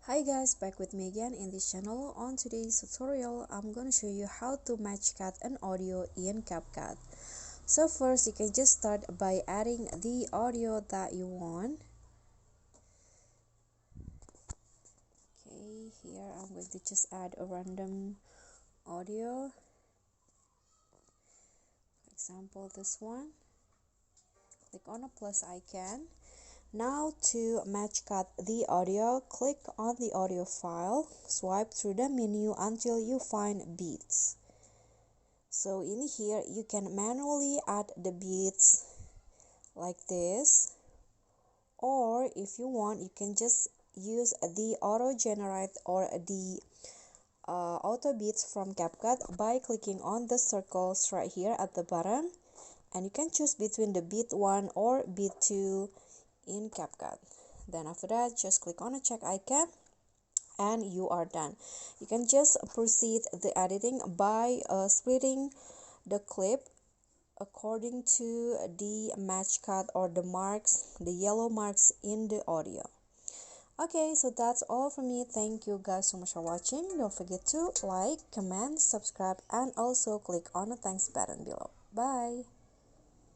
Hi guys, back with me again in this channel. On today's tutorial, I'm gonna show you how to match cut an audio in CapCut. So first, you can just start by adding the audio that you want. Okay, here I'm going to just add a random audio. For example, this one. Click on a plus icon. Now to match cut the audio, click on the audio file, swipe through the menu until you find beats. So in here you can manually add the beats like this, or if you want you can just use the auto generate or the auto beats from CapCut by clicking on the circles right here at the bottom, and you can choose between the beat 1 or beat 2 in CapCut. Then after that, just click on a check icon and you are done. You can just proceed the editing by splitting the clip according to the match cut or the marks, the yellow marks in the audio. Okay, so that's all from me. Thank you guys so much for watching. Don't forget to like, comment, subscribe, and also click on the thanks button below. Bye.